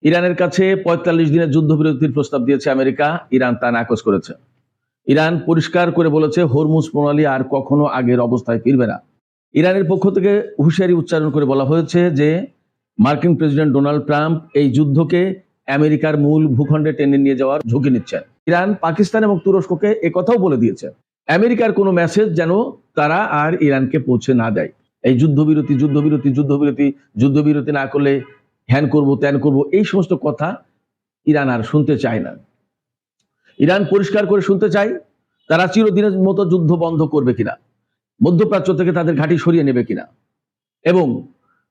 ইরানের কাছে ৪৫ দিনের যুদ্ধবিরতির প্রস্তাব দিয়েছে আমেরিকা। ইরান তা নাকচ করেছে। ইরান পরিষ্কার করে বলেছে হরমুজ প্রণালী আর কখনো আগের অবস্থায় ফিরবে না। ইরানের পক্ষ থেকে হুঁশিয়ারি উচ্চারণ করে বলা হয়েছে যে মার্কিন প্রেসিডেন্ট ডোনাল্ড ট্রাম্প এই যুদ্ধকে আমেরিকার মূল ভূখণ্ডে টেনে নিয়ে যাওয়ার ঝুঁকি নিচ্ছেন। ইরান, পাকিস্তান এবং তুরস্ককে একথাও বলে দিয়েছে আমেরিকার কোনো মেসেজ যেন তারা আর ইরানকে পৌঁছে না দেয়। এই যুদ্ধবিরতি যুদ্ধবিরতি যুদ্ধবিরতি যুদ্ধবিরতি না করলে হ্যান করবো ত্যান করবো, এই সমস্ত কথা ইরান আর শুনতে চায় না। ইরান পরিষ্কার করে শুনতে চায় তারা চিরদিনের মতো যুদ্ধ বন্ধ করবে কিনা, মধ্যপ্রাচ্য থেকে তাদের ঘাঁটি সরিয়ে নেবে কিনা, এবং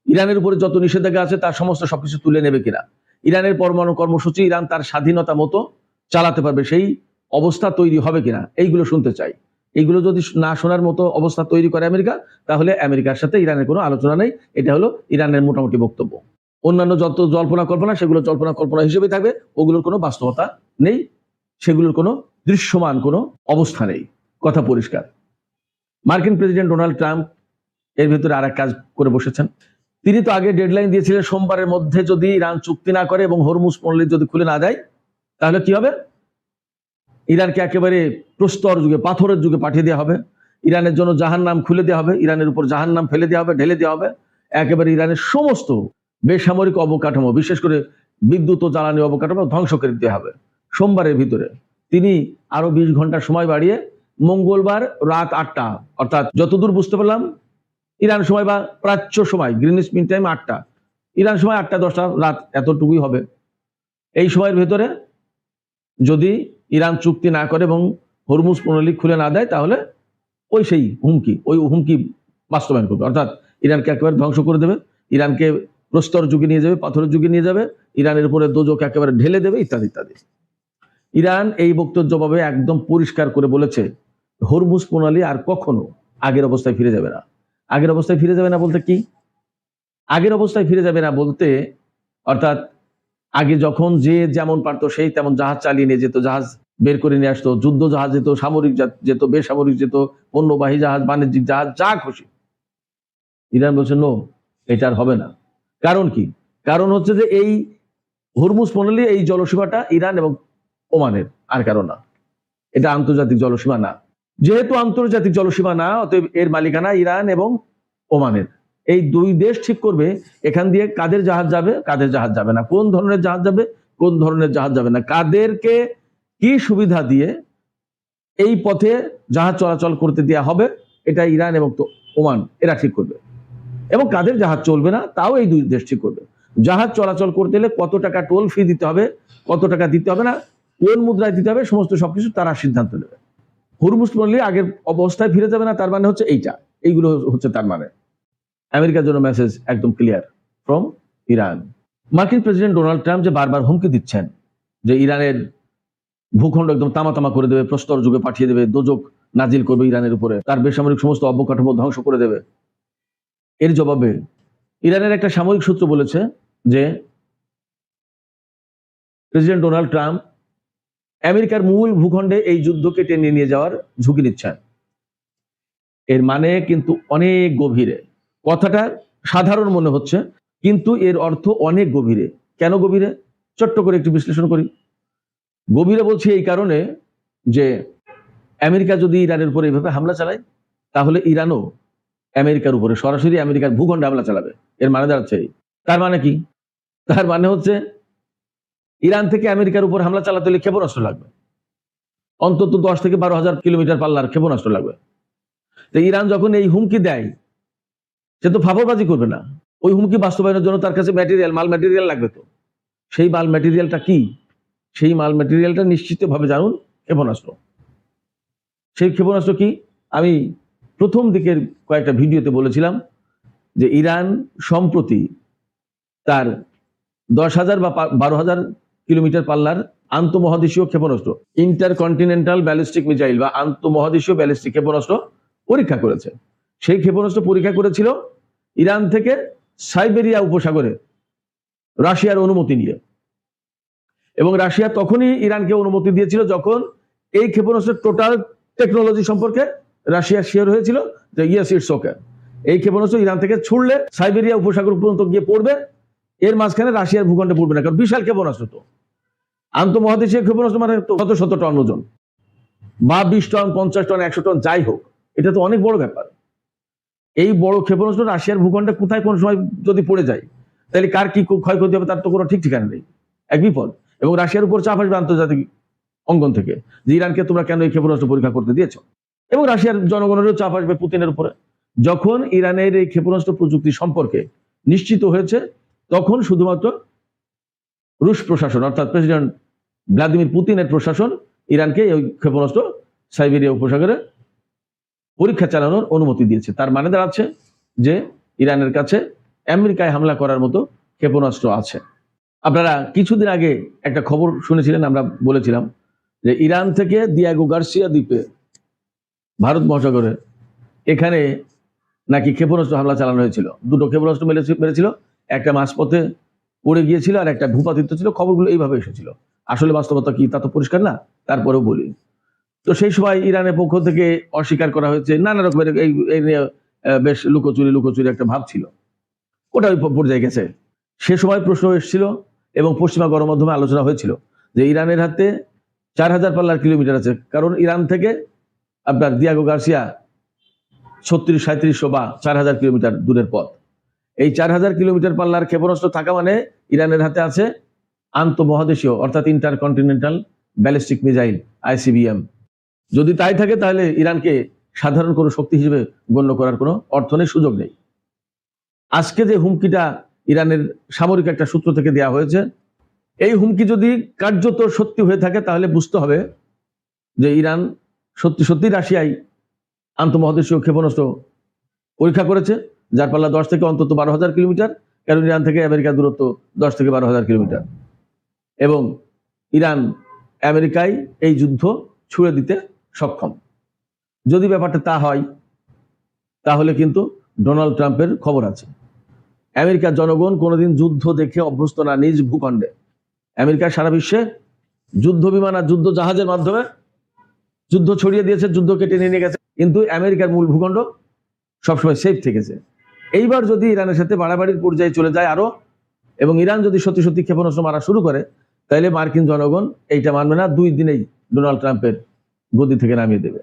ইরানের উপরে যত নিষেধাজ্ঞা আছে তার সমস্ত সবকিছু তুলে নেবে কিনা, ইরানের পরমাণু কর্মসূচি ইরান তার স্বাধীনতা মতো চালাতে পারবে, সেই অবস্থা তৈরি হবে কিনা, এইগুলো শুনতে চাই। এইগুলো যদি না শোনার মতো অবস্থা তৈরি করে আমেরিকা, তাহলে আমেরিকার সাথে ইরানের কোনো আলোচনা নেই। এটা হলো ইরানের মোটামুটি বক্তব্য। অন্যান্য যত জল্পনা কল্পনা সেগুলো জল্পনা কল্পনা হিসেবে থাকবে, ওগুলোর কোনো বাস্তবতা নেই, সেগুলোর কোনো দৃশ্যমান কোনো অবস্থা নেই। কথা পরিষ্কার। মার্কিন প্রেসিডেন্ট ডোনাল্ড ট্রাম্প এর ভেতরে আর এক কাজ করে বসেছেন। তিনি তো আগে ডেডলাইন দিয়েছিলেন সোমবারের মধ্যে যদি ইরান চুক্তি না করে এবং হরমুজ প্রণালী যদি খুলে না দেয়, তাহলে কি হবে? ইরানকে একেবারে প্রস্তর যুগে, পাথরের যুগে পাঠিয়ে দেওয়া হবে। ইরানের জন্য জাহান্নাম খুলে দেওয়া হবে, ইরানের উপর জাহান্নাম ফেলে দেওয়া হবে, ঢেলে দেওয়া হবে। একেবারে ইরানের সমস্ত বেসামরিক অবকাঠামো, বিশেষ করে বিদ্যুৎ ও জ্বালানি অবকাঠামো ধ্বংস করে দিতে হবে সোমবারের ভিতরে। তিনি আরো 20 ঘন্টা সময় বাড়িয়ে মঙ্গলবার রাত 8টা, অর্থাৎ যতদূর বুঝতে পারলাম ইরান সময় বা প্রাচ্য সময়, গ্রিনিচ মিন টাইম 8টা, ইরান সময় 8টা 10টা রাত, এতটুকুই হবে। এই সময়ের ভেতরে যদি ইরান চুক্তি না করে এবং হরমুজ প্রণালী খুলে না দেয়, তাহলে ওই হুমকি বাস্তবায়ন করবে, অর্থাৎ ইরানকে একেবারে ধ্বংস করে দেবে, ইরানকে প্রস্তর যুগে নিয়ে যাবে, পাথরের যুগে নিয়ে যাবে, ইরানের উপরে দোজক একেবারে ঢেলে দেবে, ইত্যাদি ইত্যাদি। ইরান এই বক্তব্য জবাবে একদম পরিষ্কার করে বলেছে হরমুজ প্রণালী আর কখনো আগের অবস্থায় ফিরে যাবে না। আগের অবস্থায় ফিরে যাবে না বলতে কি? আগের অবস্থায় ফিরে যাবে না বলতে অর্থাৎ আগে যখন যে যেমন পারতো সেই তেমন জাহাজ চালিয়ে নিয়ে যেত, জাহাজ বের করে নিয়ে আসতো, যুদ্ধ জাহাজ যেত, সামরিক যেত, বেসামরিক যেত, পণ্যবাহী জাহাজ, বাণিজ্যিক জাহাজ, যা খুশি। ইরান বলছে নো, এটা আর হবে না। কারণ কি? কারণ হচ্ছে যে এই হরমুজ প্রণালী, এই জলসীমাটা ইরান এবং ওমানের, আর কারণ না। এটা আন্তর্জাতিক জলসীমা না। যেহেতু আন্তর্জাতিক জলসীমা না, অতএব এর মালিকানা ইরান এবং ওমানের। এই দুই দেশ ঠিক করবে এখান দিয়ে কাদের জাহাজ যাবে, কাদের জাহাজ যাবে না, কোন ধরনের জাহাজ যাবে, কোন ধরনের জাহাজ যাবে না, কাদেরকে কি সুবিধা দিয়ে এই পথে জাহাজ চলাচল করতে দেওয়া হবে, এটা ইরান এবং ওমান এরা ঠিক করবে। এবং কাদের জাহাজ চলবে না, তাও এই দুই দেশ ঠিক করবে। জাহাজ চলাচল করতে হলে কত টাকা টোল ফি দিতে হবে, কত টাকা দিতে হবে না, কোন মুদ্রায় দিতে হবে, সমস্ত সবকিছু তারা সিদ্ধান্ত নেবে। হরমুজ প্রণালী আগের অবস্থায় ফিরে যাবে না, তার মানে হচ্ছে এইগুলো হচ্ছে তার মানে। আমেরিকার জন্য মেসেজ একদম ক্লিয়ার ফ্রম ইরান। মার্কিন প্রেসিডেন্ট ডোনাল্ড ট্রাম্প যে বারবার হুমকি দিচ্ছেন যে ইরানের ভূখণ্ড একদম তামা করে দেবে, প্রস্তর যুগে পাঠিয়ে দেবে, দোজক নাজিল করবে ইরানের উপরে, তার বেসামরিক সমস্ত অবকাঠামো ধ্বংস করে দেবে, এর জবাবে ইরানের একটা সামরিক সূত্র বলেছে যে প্রেসিডেন্ট ডোনাল্ড ট্রাম্প আমেরিকার মূল ভূখণ্ডে এই যুদ্ধকে টেনে নিয়ে যাওয়ার ঝুঁকি নিচ্ছেন। এর মানে কিন্তু অনেক গভীরে। কথাটা সাধারণ মনে হচ্ছে, কিন্তু এর অর্থ অনেক গভীরে। কেন গভীরে? ছোট্ট করে একটু বিশ্লেষণ করি। গভীরে বলছি এই কারণে যে আমেরিকা যদি ইরানের উপরে এইভাবে হামলা চালায়, তাহলে ইরানও আমেরিকার উপরে সরাসরি আমেরিকার ভূখণ্ডে হামলা চালাবে। এর মানে দাঁড়াচ্ছে তার মানে কি? তার মানে হচ্ছে ইরান থেকে আমেরিকার উপর হামলা চালাতে হলে ক্ষেপণাস্ত্র লাগবে, অন্তত 10 থেকে 12,000 কিলোমিটার পাল্লার ক্ষেপণাস্ত্র লাগবে। তো ইরান যখন এই হুমকি দেয়, সে তো ফাফরবাজি করবে না। ওই হুমকি বাস্তবায়নের জন্য তার কাছে মাল ম্যাটেরিয়াল লাগবে। তো সেই মাল ম্যাটেরিয়ালটা কি? সেই মাল ম্যাটেরিয়ালটা নিশ্চিতভাবে জানুন ক্ষেপণাস্ত্র। সেই ক্ষেপণাস্ত্র কি? আমি প্রথম দিকের কয়েকটা ভিডিওতে বলেছিলাম যে ইরান সম্প্রতি তার 10,000 বা 12,000 কিলোমিটার পাল্লার আন্তঃমহাদেশীয় ক্ষেপণাস্ত্র, ইন্টারকন্টিনেন্টাল ব্যালিস্টিক মিসাইল বা আন্তঃমহাদেশীয় ব্যালিস্টিক ক্ষেপণাস্ত্র পরীক্ষা করেছে। সেই ক্ষেপণাস্ত্র পরীক্ষা করেছিল ইরান থেকে সাইবেরিয়া উপসাগরে রাশিয়ার অনুমতি নিয়ে, এবং রাশিয়া তখনই ইরানকে অনুমতি দিয়েছিল যখন এই ক্ষেপণাস্ত্রের টোটাল টেকনোলজি সম্পর্কে রাশিয়া শিওর হয়েছিল যে ইয়েস ইটস ওকে, এই ক্ষেপণাস্ত্র ইরান থেকে ছুড়লে সাইবেরিয়া উপসাগর পর্যন্ত গিয়ে পড়বে এর মাঝখানে রাশিয়ার ভূখণ্ডে পড়বে না, কারণ বিশাল ক্ষেপণাস্ত্র। তো আন্তঃমহাদেশীয় ক্ষেপণাস্ত্র মানে তো শত শত টন ওজন, বা 20 টন, 50 টন, 100 টন, যাই হোক, এটা তো অনেক বড় ব্যাপার। এই বড় ক্ষেপণাস্ত্র রাশিয়ার ভূখণ্ডে কোথায় কোন সময় যদি পড়ে যায়, তাহলে কার কি ক্ষয়ক্ষতি হবে তার তো কোনো ঠিক ঠিকানা নেই, এক বিপদ। এবং রাশিয়ার উপর চাপ আসবে আন্তর্জাতিক অঙ্গন থেকে, যে ইরানকে তোমরা কেন এই ক্ষেপণাস্ত্র পরীক্ষা করতে দিয়েছো। এবং রাশিয়ার জনগণেরও চাপ আসবে পুতিনের উপরে। যখন ইরানের এই ক্ষেপণাস্ত্র প্রযুক্তি সম্পর্কে নিশ্চিত হয়েছে, তখন শুধুমাত্র রুশ প্রশাসন, অর্থাৎ প্রেসিডেন্ট ভ্লাদিমির পুতিনের প্রশাসন ইরানকে এই ক্ষেপণাস্ত্র সাইবেরিয়া উপসাগরে পরীক্ষা চালানোর অনুমতি দিয়েছে। তার মানে দাঁড়াচ্ছে যে ইরানের কাছে আমেরিকায় হামলা করার মতো ক্ষেপণাস্ত্র আছে। আপনারা কিছুদিন আগে একটা খবর শুনেছিলেন, আমরা বলেছিলাম যে ইরান থেকে দিয়াগো গার্সিয়া দ্বীপে, ভারত মহাসাগরে, এখানে নাকি ক্ষেপণাস্ত্র হামলা চালানো হয়েছিল। দুটো ক্ষেপণাস্ত্র মেরেছিল, একটা মাঝপথে পড়ে গিয়েছিল আর একটা ভূপাতিত ছিল। খবরগুলো এইভাবে এসেছিল, আসলে বাস্তবতা কি তা তো পরিষ্কার না, তারপরেও বলি। তো সেই সময় ইরানের পক্ষ থেকে অস্বীকার করা হয়েছে, নানা রকমের এই নিয়ে বেশ লুকোচুরি একটা ভাব ছিল, ওটা ওই পর্যায়ে গেছে। সে সময় প্রশ্ন এসেছিল এবং পশ্চিমা গণমাধ্যমে আলোচনা হয়েছিল যে ইরানের হাতে 4000 পাল্লার কিলোমিটার আছে, কারণ ইরান থেকে আপনার দিয়াগো গার্সিয়া 3600-3700 বা 4000 কিলোমিটার দূরের পথ। এই 4000 কিলোমিটার পাল্লার ক্ষেপণাস্ত্র থাকা মানে ইরানের হাতে আছে আন্তঃমহাদেশীয়, অর্থাৎ ইন্টারকন্টিনেন্টাল ব্যালিস্টিক মিসাইল, ICBM। যদি তাই থাকে তাহলে ইরানকে সাধারণ কোনো শক্তি হিসেবে গণ্য করার কোনো অর্থ নেই, সুযোগ নেই। আজকে যে হুমকিটা ইরানের সামরিক একটা সূত্র থেকে দেওয়া হয়েছে, এই হুমকি যদি কার্যত সত্যি হয়ে থাকে, তাহলে বুঝতে হবে যে ইরান সত্যি রাশিয়ায় আন্তঃমহাদেশীয় ক্ষেপণাস্ত্র পরীক্ষা করেছে, যার পাল্লা 10 থেকে অন্তত 12,000 কিলোমিটার, কারণ ইরান থেকে আমেরিকার দূরত্ব 10 থেকে 12,000 কিলোমিটার। এবং ইরান আমেরিকায় এই যুদ্ধ ছুড়ে দিতে সক্ষম। যদি ব্যাপারটা তা হয়, তাহলে কিন্তু ডোনাল্ড ট্রাম্পের খবর আছে। আমেরিকার জনগণ কোনোদিন যুদ্ধ দেখে অভ্যস্ত না নিজ ভূখণ্ডে। আমেরিকা সারা বিশ্বে যুদ্ধ বিমান আর যুদ্ধ জাহাজের মাধ্যমে যুদ্ধ ছড়িয়ে দিয়েছে, যুদ্ধ কেটে নিয়ে গেছে, কিন্তু আমেরিকার মূল ভূখণ্ড সবসময় সেফ থেকেছে। এইবার যদি ইরানের সাথে বাড়াবাড়ির পর্যায়ে চলে যায় আরো, এবং ইরান যদি সত্যি ক্ষেপণাস্ত্র মারা শুরু করে, তাহলে মার্কিন জনগণ এইটা মানবে না, 2 দিনেই ডোনাল্ড ট্রাম্পের গদি থেকে নামিয়ে দেবে।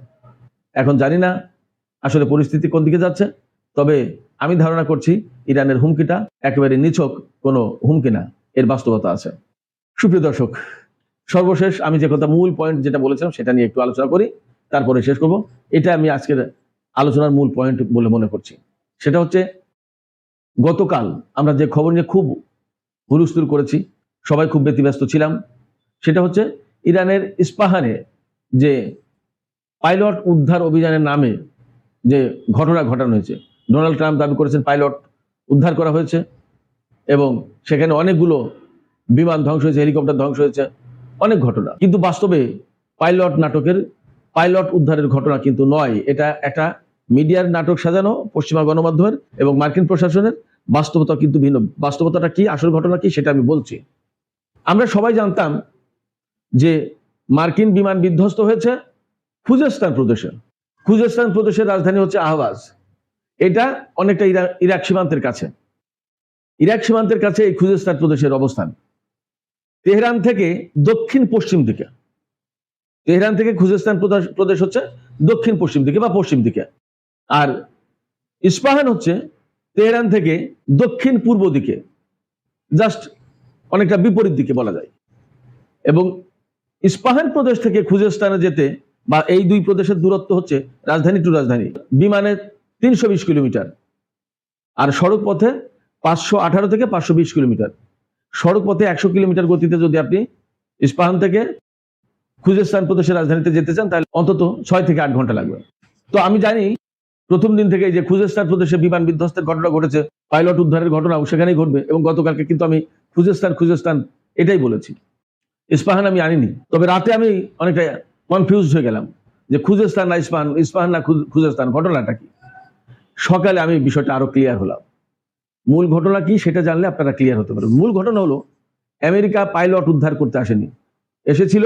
এখন জানি না আসলে পরিস্থিতি কোন দিকে যাচ্ছে, তবে আমি ধারণা করছি ইরানের হুমকিটা একেবারে নিছক কোনো হুমকি না, এর বাস্তবতা আছে। সুপ্রিয় দর্শক, সর্বশেষ আমি যে কথা মূল পয়েন্ট যেটা বলেছিলাম সেটা নিয়ে একটু আলোচনা করি, তারপরে শেষ করব। এটা আমি আজকের আলোচনার মূল পয়েন্ট বলে মনে করছি। সেটা হচ্ছে, গতকাল আমরা যে খবর নিয়ে খুব হুলস্থুল করেছি, সবাই খুব ব্যতিব্যস্ত ছিলাম, সেটা হচ্ছে ইরানের ইস্পাহানে যে পাইলট উদ্ধার অভিযানের নামে যে ঘটনা ঘটানো হয়েছে। ডোনাল্ড ট্রাম্প দাবি করেছেন পাইলট উদ্ধার করা হয়েছে এবং সেখানে অনেকগুলো বিমান ধ্বংস হয়েছে, হেলিকপ্টার ধ্বংস হয়েছে, অনেক ঘটনা। কিন্তু বাস্তবে পাইলট নাটকের, পাইলট উদ্ধারের ঘটনা কিন্তু নয়। এটা একটা মিডিয়ার নাটক সাজানো পশ্চিমা গণমাধ্যমের এবং মার্কিন প্রশাসনের। বাস্তবতা কিন্তু ভিন্ন। বাস্তবতাটা কি, আসল ঘটনা কি, সেটা আমি বলছি। আমরা সবাই জানতাম যে মার্কিন বিমান বিধ্বস্ত হয়েছে খুজেস্তান প্রদেশে। খুজেস্তান প্রদেশের রাজধানী হচ্ছে আহওয়াজ। এটা অনেকটা ইরাক সীমান্তের কাছে। ইরাক সীমান্তের কাছে এই খুজেস্তান প্রদেশের অবস্থান। তেহরান থেকে দক্ষিণ পশ্চিম দিকে, তেহরান থেকে খুজেস্তান প্রদেশ হচ্ছে দক্ষিণ পশ্চিম দিকে বা পশ্চিম দিকে, আর ইস্পাহান হচ্ছে তেহরান থেকে দক্ষিণ পূর্ব দিকে, জাস্ট অনেকটা বিপরীত দিকে বলা যায়। এবং ইস্পাহান প্রদেশ থেকে খুজেস্তানে যেতে বা এই দুই প্রদেশের দূরত্ব হচ্ছে রাজধানী টু রাজধানী বিমানে 320 কিলোমিটার, আর সড়ক পথে 518 থেকে 520 কিলোমিটার। সড়ক পথে 100 কিলোমিটার গতিতে যদি আপনি ইস্পাহান থেকে খুজেস্তান প্রদেশের রাজধানীতে যেতে চান, তাহলে অন্তত 6 থেকে 8 ঘন্টা লাগবে। তো আমি জানি প্রথম দিন থেকে যে খুজেস্তান প্রদেশে বিমান বিধ্বস্তের ঘটনা ঘটেছে, পাইলট উদ্ধারের ঘটনাও সেখানেই ঘটবে, এবং গতকালকে কিন্তু আমি খুজেস্তান এটাই বলেছি, ইস্পাহান আমি আনিনি। তবে রাতে আমি অনেকটা কনফিউজ হয়ে গেলাম যে খুজেস্তান না ইস্পাহান, ইস্পাহান না খুজেস্তান, ঘটনাটা কি। সকালে আমি বিষয়টা আরো ক্লিয়ার হলাম। মূল ঘটনা কি সেটা জানলে আপনারা ক্লিয়ার হতে পারবেন। মূল ঘটনা হলো, আমেরিকা পাইলট উদ্ধার করতে আসেনি, এসেছিল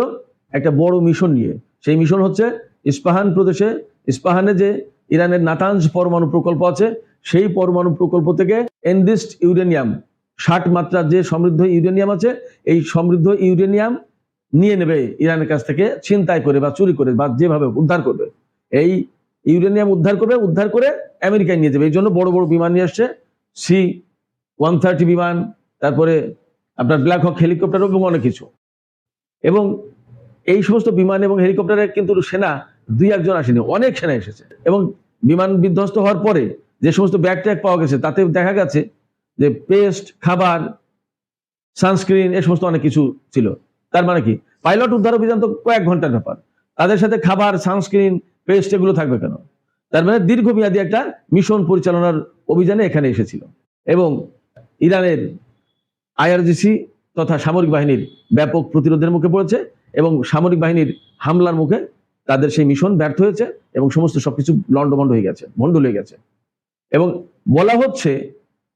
একটা বড় মিশন নিয়ে। সেই মিশন হচ্ছে ইস্পাহান প্রদেশে, ইস্পাহানে যে ইরানের নাতানজ পরমাণু প্রকল্প আছে, সেই পরমাণু প্রকল্প থেকে এনরিচড ইউরেনিয়াম 60 মাত্রার যে সমৃদ্ধ ইউরেনিয়াম আছে, এই সমৃদ্ধ ইউরেনিয়াম নিয়ে নেবে ইরানের কাছ থেকে, ছিনতাই করে বা চুরি করে বা যেভাবে উদ্ধার করবে। এই ইউরেনিয়াম উদ্ধার করে আমেরিকায় নিয়ে যাবে। এই জন্য বড় বড় বিমান নিয়ে আসছে, C-130 বিমান, তারপরে আপনার ব্ল্যাক হক হেলিকপ্টার এবং অনেক কিছু। এবং এই সমস্ত বিমান এবং হেলিকপ্টারে কিন্তু সেনা 2-1 জন আসেনি, অনেক সেনা এসেছে। এবং বিমান বিধ্বস্ত হওয়ার পরে যে সমস্ত ব্যাগ ট্যাগ পাওয়া গেছে তাতে দেখা গেছে যে পেস্ট, খাবার, সানস্ক্রিন, এই সমস্ত অনেক কিছু ছিল। তার মানে কি, পাইলট উদ্ধার অভিযান তো কয়েক ঘন্টার ব্যাপার, তাদের সাথে খাবার, সানস্ক্রিন, পেস্ট এগুলো থাকবে কেন? তার মানে দীর্ঘমেয়াদী একটা মিশন পরিচালনার অভিযানে এখানে এসেছিল। এবং ইরানের IRGC তথা সামরিক বাহিনীর ব্যাপক প্রতিরোধের মুখে পড়েছে এবং সামরিক বাহিনীর হামলার মুখে তাদের সেই মিশন ব্যর্থ হয়েছে এবং সমস্ত সবকিছু লন্ডভন্ড হয়ে গেছে, ভণ্ডুল হয়ে গেছে। এবং বলা হচ্ছে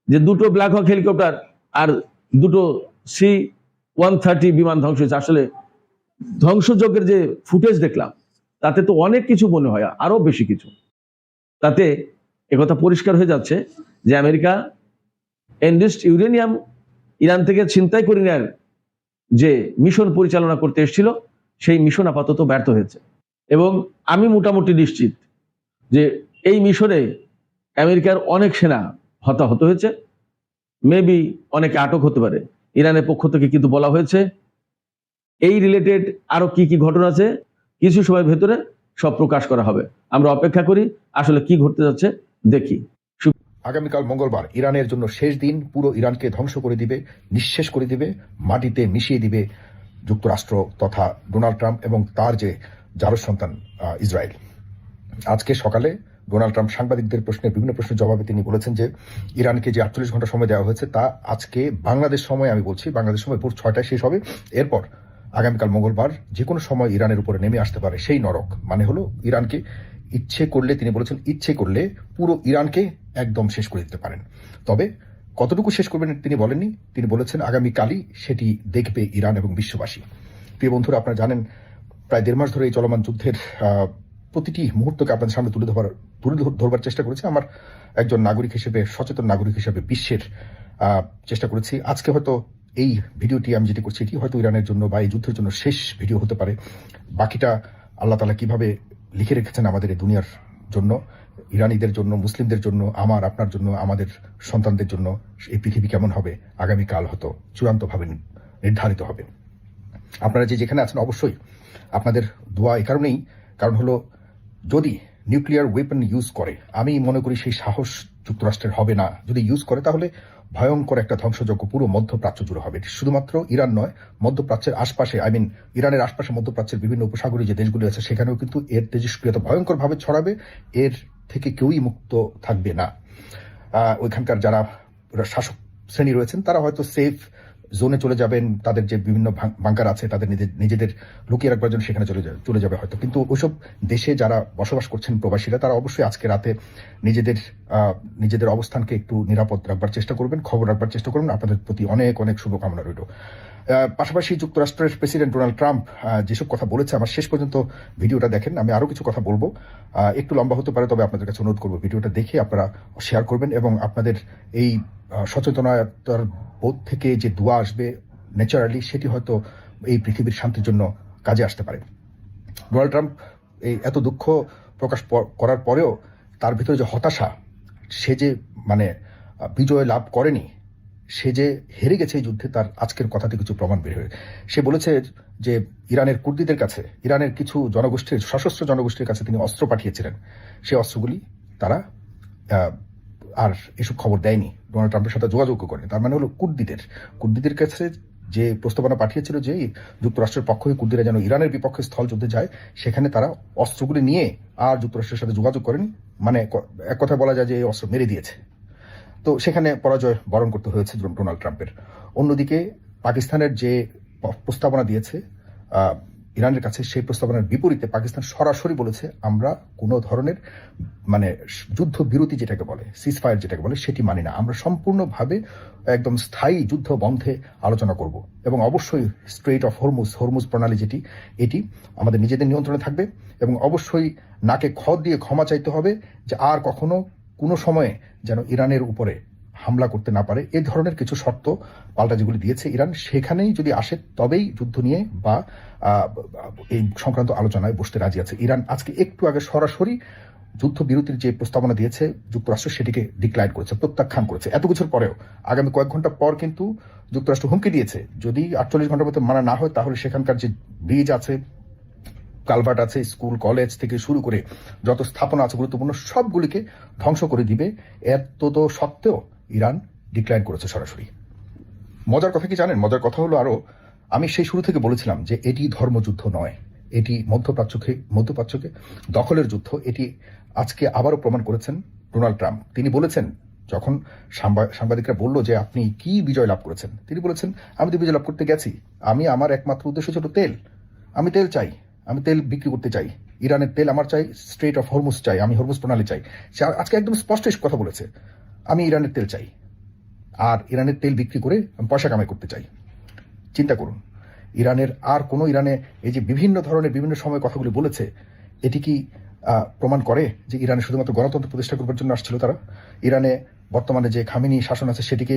যে 2টো ব্ল্যাক হক হেলিকপ্টার আর 2টো C-130 বিমান ধ্বংস হয়েছে। আসলে ধ্বংসযজ্ঞের যে ফুটেজ দেখলাম তাতে তো অনেক কিছু মনে হয়, আরো বেশি কিছু। তাতে একথা পরিষ্কার হয়ে যাচ্ছে যে আমেরিকা এনরিচড ইউরেনিয়াম ইরান থেকে ছিনতাই করে নেওয়ার যে মিশন পরিচালনা করতে এসেছিল, সেই মিশন আপাতত ব্যর্থ হয়েছে। এবং আমি মোটামুটি নিশ্চিত যে এই মিশনে আমেরিকার অনেক সেনা হতাহত হয়েছে, মেবি অনেকে আটক হতে পারে। ইরানের পক্ষ থেকে কিন্তু বলা হয়েছে এই রিলেটেড আরো কি কি ঘটনা আছে কিছু সময়ের ভেতরে সব প্রকাশ করা হবে। আমরা অপেক্ষা করি আসলে কি ঘটতে যাচ্ছে, দেখি। আগামীকাল মঙ্গলবার ইরানের জন্য শেষ দিন। পুরো ইরানকে ধ্বংস করে দিবে, নিঃশেষ করে দিবে, মাটিতে মিশিয়ে দিবে যুক্তরাষ্ট্র তথা ডোনাল্ড ট্রাম্প এবং তার যে জারজ সন্তান ইসরায়েল। আজকে সকালে ডোনাল্ড ট্রাম্প সাংবাদিকদের বিভিন্ন প্রশ্নের জবাবে তিনি বলেছেন যে ইরানকে যে 48 ঘন্টা সময় দেওয়া হয়েছে তা আজকে বাংলাদেশ সময়, আমি বলছি বাংলাদেশ সময় ভোর 6টায় শেষ হবে। এরপর আগামীকাল মঙ্গলবার যে কোনো সময় ইরানের উপরে নেমে আসতে পারে সেই নরক। মানে হলো ইরানকে ইচ্ছে করলে, তিনি বলেছেন ইচ্ছে করলে পুরো ইরানকে একদম শেষ করে দিতে পারেন। তবে কতটুকু শেষ করবেন তিনি বলেননি, তিনি বলেছেন আগামীকালই সেটি দেখবে ইরান এবং বিশ্ববাসী। প্রিয় বন্ধুরা, আপনারা জানেন প্রায় 1.5 মাস ধরে এই চলমান যুদ্ধের প্রতিটি মুহূর্তকে আপনাদের সামনে তুলে ধরবার চেষ্টা করেছি। আমার একজন নাগরিক হিসেবে, সচেতন নাগরিক হিসেবে বিশ্বের চেষ্টা করেছি। আজকে হয়তো এই ভিডিওটি আমি যেটি করছি এটি হয়তো ইরানের জন্য বা এই যুদ্ধের জন্য শেষ ভিডিও হতে পারে। বাকিটা আল্লাহ তাআলা কিভাবে লিখে রেখেছেন আমাদের এই দুনিয়ার জন্য, ইরানিদের জন্য, মুসলিমদের জন্য, আমার আপনার জন্য, আমাদের সন্তানদের জন্য এই পৃথিবী কেমন হবে আগামীকাল হয়তো চূড়ান্তভাবে নির্ধারিত হবে। আপনারা যে যেখানে আছেন অবশ্যই আপনাদের দোয়া এই কারণেই, কারণ হলো যদি নিউক্লিয়ার ওয়েপন ইউজ করে, আমি মনে করি সেই সাহস যুক্তরাষ্ট্রের হবে না। যদি ইউজ করে তাহলে ভয়ঙ্কর একটা ধ্বংসযজ্ঞ পুরো মধ্যপ্রাচ্য জুড়ে হবে। শুধুমাত্র ইরান নয়, মধ্যপ্রাচ্যের আশপাশে, ইরানের আশপাশে মধ্যপ্রাচ্যের বিভিন্ন উপসাগরীয় যে দেশগুলি আছে সেখানেও কিন্তু এর তেজস্ক্রিয়তা ভয়ঙ্করভাবে ছড়াবে। এর থেকে কেউই মুক্ত থাকবে না। ওইখানকার যারা শাসক শ্রেণী রয়েছেন তারা হয়তো সেফ জোনে চলে যাবেন, তাদের যে বিভিন্ন বাংকার আছে তাদের নিজেদের লুকিয়ে রাখবার জন্য সেখানে চলে যাবে হয়তো। কিন্তু ওইসব দেশে যারা বসবাস করছেন প্রবাসীরা, তারা অবশ্যই আজকে রাতে নিজেদের অবস্থানকে একটু নিরাপদ রাখবার চেষ্টা করবেন, খবর রাখবার চেষ্টা করবেন। আপনাদের প্রতি অনেক অনেক শুভকামনা রইল। পাশাপাশি যুক্তরাষ্ট্রের প্রেসিডেন্ট ডোনাল্ড ট্রাম্প যেসব কথা বলেছে, আমার শেষ পর্যন্ত ভিডিওটা দেখেন। আমি আরো কিছু কথা বলবো, একটু লম্বা হতে পারে, তবে আপনাদের কাছে অনুরোধ করবো ভিডিওটা দেখে আপনারা শেয়ার করবেন এবং আপনাদের এই সচেতনতার বোধ থেকে যে দোয়া আসবে ন্যাচারালি, সেটি হয়তো এই পৃথিবীর শান্তির জন্য কাজে আসতে পারে। ডোনাল্ড ট্রাম্প এই এত দুঃখ প্রকাশ করার পরেও তার ভিতরে যে হতাশা, সে যে বিজয় লাভ করেনি, সে যে হেরে গেছে এই যুদ্ধে, তার আজকের কথাতে কিছু প্রমাণ বের হয়ে। সে বলেছে যে ইরানের কুর্দিদের কাছে, ইরানের কিছু জনগোষ্ঠীর, সশস্ত্র জনগোষ্ঠীর কাছে তিনি অস্ত্র পাঠিয়েছিলেন। সেই অস্ত্রগুলি তারা আর এসব খবর দেয়নি, ডোনাল্ড ট্রাম্পের সাথে যোগাযোগ করেনি। তার মানে হলো কুর্দিদের কাছে যে প্রস্তাবনা পাঠিয়েছিল যে যুক্তরাষ্ট্রের পক্ষ হয়ে কুর্দিরা যেন ইরানের বিপক্ষে স্থল যুদ্ধে যায়, সেখানে তারা অস্ত্রগুলি নিয়ে আর যুক্তরাষ্ট্রের সাথে যোগাযোগ করেনি। এক কথা বলা যায় যে এই অস্ত্র মেরে দিয়েছে। তো সেখানে পরাজয় বরণ করতে হয়েছে ডোনাল্ড ট্রাম্পের। অন্যদিকে পাকিস্তানের যে প্রস্তাবনা দিয়েছে ইরানের কাছে, সেই প্রস্তাবনার বিপরীতে পাকিস্তান সরাসরি বলেছে আমরা কোনো ধরনের যুদ্ধ বিরতি যেটাকে বলে, সিজফায়ার যেটাকে বলে, সেটি মানি না। আমরা সম্পূর্ণভাবে একদম স্থায়ী যুদ্ধ বন্ধে আলোচনা করব এবং অবশ্যই স্ট্রেইট অফ হরমুজ প্রণালী এটি আমাদের নিজেদের নিয়ন্ত্রণে থাকবে এবং অবশ্যই নাকে খত দিয়ে ক্ষমা চাইতে হবে যে আর কখনো কোনো সময়ে যেন ইরানের উপরে হামলা করতে না পারে, এই ধরনের কিছু শর্ত পাল্টা যেগুলি দিয়েছে ইরান, সেখানেই যদি আসে তবেই যুদ্ধ নিয়ে বা এই সংক্রান্ত আলোচনায় বসতে রাজি আছে ইরান। আজকে একটু আগে সরাসরি যুদ্ধবিরতির যে প্রস্তাবনা দিয়েছে যুক্তরাষ্ট্র, সেটিকে ডিক্লাইন করেছে, প্রত্যাখ্যান করেছে। এত কিছুর পরেও আগামী কয়েক ঘন্টা পর কিন্তু যুক্তরাষ্ট্র হুমকি দিয়েছে, যদি 48 ঘন্টার মধ্যে মানা না হয় তাহলে সেখানকার যে ব্রিজ আছে, কালভার্ট আছে, স্কুল কলেজ থেকে শুরু করে যত স্থাপনা আছে গুরুত্বপূর্ণ সবগুলিকে ধ্বংস করে দিবে। এত তো সত্ত্বেও ইরান ডিক্লাইন করেছে সরাসরি। মজার কথা কি জানেন? মজার কথা হলো আরো, আমি সেই শুরু থেকে বলেছিলাম যে এটি ধর্মযুদ্ধ নয়, এটি মধ্যপ্রাচ্যকে দখলের যুদ্ধ। এটি আজকে আবারও প্রমাণ করেছেন ডোনাল্ড ট্রাম্প। তিনি বলেছেন, যখন সাংবাদিকরা বলল যে আপনি কি বিজয় লাভ করেছেন, তিনি বলেছেন আমি তো বিজয় লাভ করতে গেছি, আমি আমার একমাত্র উদ্দেশ্য ছিল তেল। আমি তেল চাই, আমি তেল বিক্রি করতে চাই, ইরানের তেল আমার চাই, স্ট্রেট অফ হরমুজ চাই, আমি হরমুজ প্রণালী চাই। সে আজকে একদম স্পষ্ট কথা বলেছে, আমি ইরানের তেল চাই আর ইরানের তেল বিক্রি করে আমি পয়সা কামাই করতে চাই। চিন্তা করুন, ইরানের আর কোনো ইরানে এই যে বিভিন্ন ধরনের বিভিন্ন সময় কথাগুলি বলেছে, এটি কি প্রমাণ করে যে ইরানে শুধুমাত্র গণতন্ত্র প্রতিষ্ঠা করবার জন্য আসছিল তারা? ইরানে বর্তমানে যে খামেনি শাসন আছে সেটিকে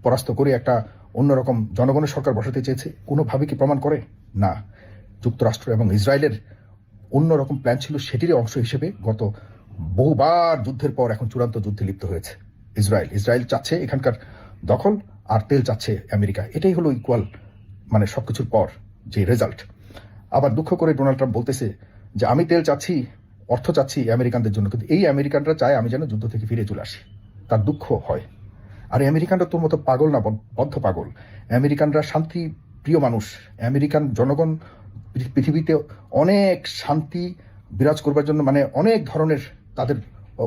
পরাস্ত করে একটা অন্যরকম জনগণের সরকার বসাতে চেয়েছে? কোনোভাবে কি প্রমাণ করে? না। যুক্তরাষ্ট্র এবং ইসরায়েলের অন্যরকম প্ল্যান ছিল, সেটির অংশ হিসেবে গত বহুবার যুদ্ধের পর এখন চূড়ান্ত যুদ্ধে লিপ্ত হয়েছে ইসরায়েল চাচ্ছে এখানকার দখল, আর তেল চাচ্ছে আমেরিকা। এটাই হলো ইকুয়াল, মানে সবকিছুর পর যে রেজাল্ট। আবার দুঃখ করে ডোনাল্ড ট্রাম্প বলতেছে যে আমি তেল চাচ্ছি, অর্থ চাচ্ছি আমেরিকানদের জন্য, কিন্তু এই আমেরিকানরা চায় আমি যেন যুদ্ধ থেকে ফিরে চলে আসি। তার দুঃখ হয়। আর আমেরিকানরা তোর মতো পাগল না, বদ্ধ পাগল। আমেরিকানরা শান্তি প্রিয় মানুষ। আমেরিকান জনগণ পৃথিবীতে অনেক শান্তি বিরাজ করবার জন্য, মানে অনেক ধরনের তাদের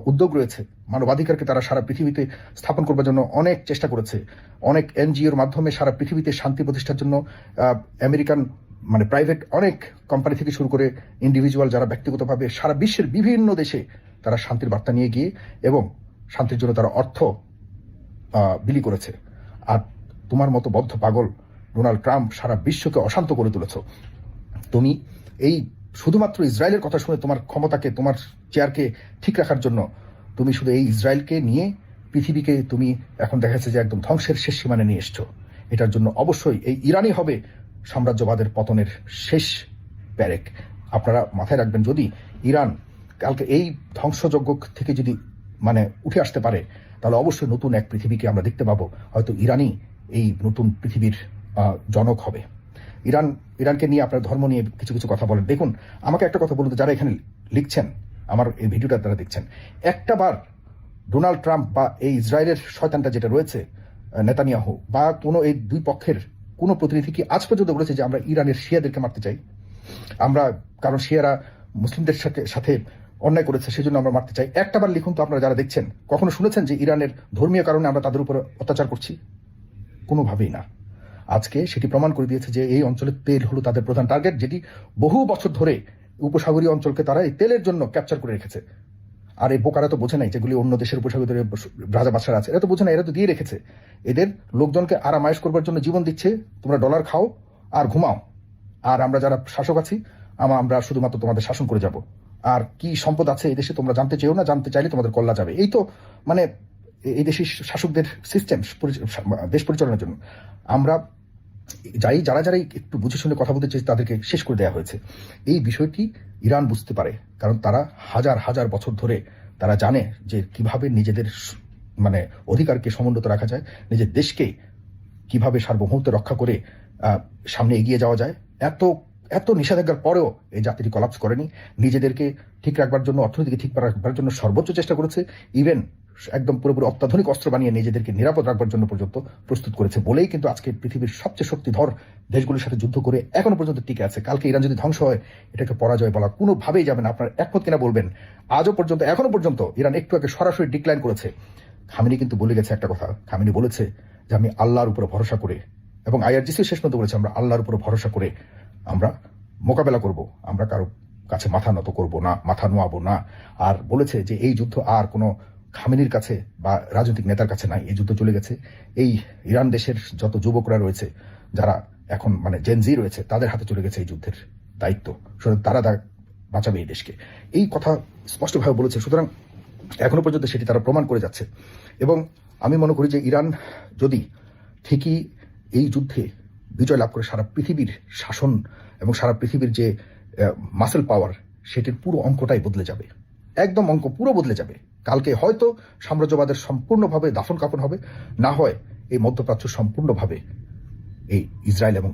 উদ্যোগ রয়েছে। মানবাধিকারকে তারা সারা পৃথিবীতে স্থাপন করবার জন্য অনেক চেষ্টা করেছে। অনেক এনজিওর মাধ্যমে সারা পৃথিবীতে শান্তি প্রতিষ্ঠার জন্য আমেরিকান মানে প্রাইভেট অনেক কোম্পানি থেকে শুরু করে ইন্ডিভিজুয়াল যারা ব্যক্তিগতভাবে সারা বিশ্বের বিভিন্ন দেশে তারা শান্তির বার্তা নিয়ে গিয়ে এবং শান্তির জন্য তারা অর্থ বিলি করেছে। আর তোমার মতো বদ্ধ পাগল ডোনাল্ড ট্রাম্প সারা বিশ্বকে অশান্ত করে তুলেছ। তুমি এই শুধুমাত্র ইসরায়েলের কথা শুনে তোমার ক্ষমতাকে, তোমার চেয়ারকে ঠিক রাখার জন্য তুমি শুধু এই ইসরায়েলকে নিয়ে পৃথিবীকে তুমি এখন দেখা যাচ্ছে যে একদম ধ্বংসের শেষ সীমানে নিয়ে এসছো। এটার জন্য অবশ্যই এই ইরানই হবে সাম্রাজ্যবাদের পতনের শেষ প্যারেক। আপনারা মাথায় রাখবেন, যদি ইরান কালকে এই ধ্বংসযজ্ঞ থেকে যদি মানে উঠে আসতে পারে, তাহলে অবশ্যই নতুন এক পৃথিবীকে আমরা দেখতে পাবো। হয়তো ইরানই এই নতুন পৃথিবীর জনক হবে। ইরানকে নিয়ে আপনার ধর্ম নিয়ে কিছু কিছু কথা বলেন। দেখুন, আমাকে একটা কথা বলুন তো, যারা এখানে লিখছেন, আমার এই ভিডিওটা তারা দেখছেন, একটা বার ডোনাল্ড ট্রাম্প বা এই ইসরায়েলের শয়তানটা যেটা রয়েছে নেতানিয়াহু বা কোনো এই দুই পক্ষের কোনো প্রতিনিধি কি আজ পর্যন্ত বলেছে যে আমরা ইরানের শিয়াদেরকে মারতে চাই, আমরা কারণ শিয়ারা মুসলিমদের সাথে অন্যায় করেছে সেজন্য আমরা মারতে চাই? একটা বার লিখুন তো আপনারা যারা দেখছেন, কখনো শুনেছেন যে ইরানের ধর্মীয় কারণে আমরা তাদের উপর অত্যাচার করছি? কোনোভাবেই না। আজকে সেটি প্রমাণ করে দিয়েছে যে এই অঞ্চলের তেল হলো তাদের প্রধান টার্গেট, যেটি বহু বছর ধরে উপসাগরীয় অঞ্চলকে তারা এই তেলের জন্য ক্যাপচার করে রেখেছে। আর এই বোকারা তো বোঝে নাই, যেগুলি অন্য দেশের উপসাগরীয় রাজা বাদশারা আছে, এরা তো বোঝে না, এরা তো দিয়ে রেখেছে। এদের লোকজনকে আরামায়েশ করবার জন্য জীবন দিচ্ছে, তোমরা ডলার খাও আর ঘুমাও, আর আমরা যারা শাসক আছি আমরা শুধুমাত্র তোমাদের শাসন করে যাব। আর কি সম্পদ আছে এই দেশে তোমরা জানতে চেয়েও না, জানতে চাইলে তোমাদের কল্লা যাবে। এই তো মানে এই দেশের শাসকদের সিস্টেম দেশ পরিচালনার জন্য। আমরা যারা একটু বুঝে শুনে কথা বলতে চেয়েছে তাদেরকে শেষ করে দেওয়া হয়েছে। এই বিষয়টি ইরান বুঝতে পারে, কারণ তারা হাজার হাজার বছর ধরে তারা জানে যে কিভাবে নিজেদের মানে অধিকারকে সমুন্নত রাখা যায়, নিজের দেশকে কিভাবে সার্বভৌমত্ব রক্ষা করে সামনে এগিয়ে যাওয়া যায়। এত নিষেধাজ্ঞার পরেও এই জাতিটি কলাপস করেনি। নিজেদেরকে ঠিক রাখবার জন্য, অর্থনীতিকে ঠিক রাখবার জন্য সর্বোচ্চ চেষ্টা করেছে। ইভেন একদম পুরোপুরি অত্যাধুনিক অস্ত্র বানিয়ে নিজেদেরকে নিরাপদ রাখবার জন্য পর্যন্ত প্রস্তুত করেছে বলেই কিন্তু আজকে পৃথিবীর সবচেয়ে শক্তিধর দেশগুলির সাথে যুদ্ধ করে এখনো পর্যন্ত টিকে আছে। কালকে ইরান যদি ধ্বংস হয়, এটাকে পরাজয় বলা কোনোভাবেই যাবে না। আপনার একমত কিনা বলবেন। আজও পর্যন্ত, এখনো পর্যন্ত ইরান একটু আগে সরাসরি ডিক্লাইন করেছে। খামেনি কিন্তু বলে গেছে একটা কথা, খামেনি বলেছে যে আমি আল্লাহর উপরে ভরসা করে, এবং আইআরজিসি শেষ পর্যন্ত বলেছে আমরা আল্লাহর উপরে ভরসা করে আমরা মোকাবেলা করব, আমরা কারো কাছে মাথা নত করব না, মাথা নোয়াবো না। আর বলেছে যে এই যুদ্ধ আর কোনো খামেনির কাছে বা রাজনৈতিক নেতার কাছে নাই, এই যুদ্ধ চলে গেছে এই ইরান দেশের যত যুবকরা রয়েছে, যারা এখন মানে জেনজি রয়েছে, তাদের হাতে চলে গেছে এই যুদ্ধের দায়িত্ব। তারা বাঁচাবে এই দেশকে, এই কথা স্পষ্টভাবে বলেছে। সুতরাং এখনো পর্যন্ত সেটি তারা প্রমাণ করে যাচ্ছে। এবং আমি মনে করি যে ইরান যদি ঠিকই এই যুদ্ধে বিজয় লাভ করে সারা পৃথিবীর শাসন এবং সারা পৃথিবীর যে মাসেল পাওয়ার, সেটির পুরো অঙ্কটাই বদলে যাবে, একদম অঙ্ক পুরো বদলে যাবে। কালকে হয়তো সাম্রাজ্যবাদের সম্পূর্ণভাবে দাফন কাফন হবে, না হয় এই মধ্যপ্রাচ্য সম্পূর্ণভাবে এই ইসরায়েল এবং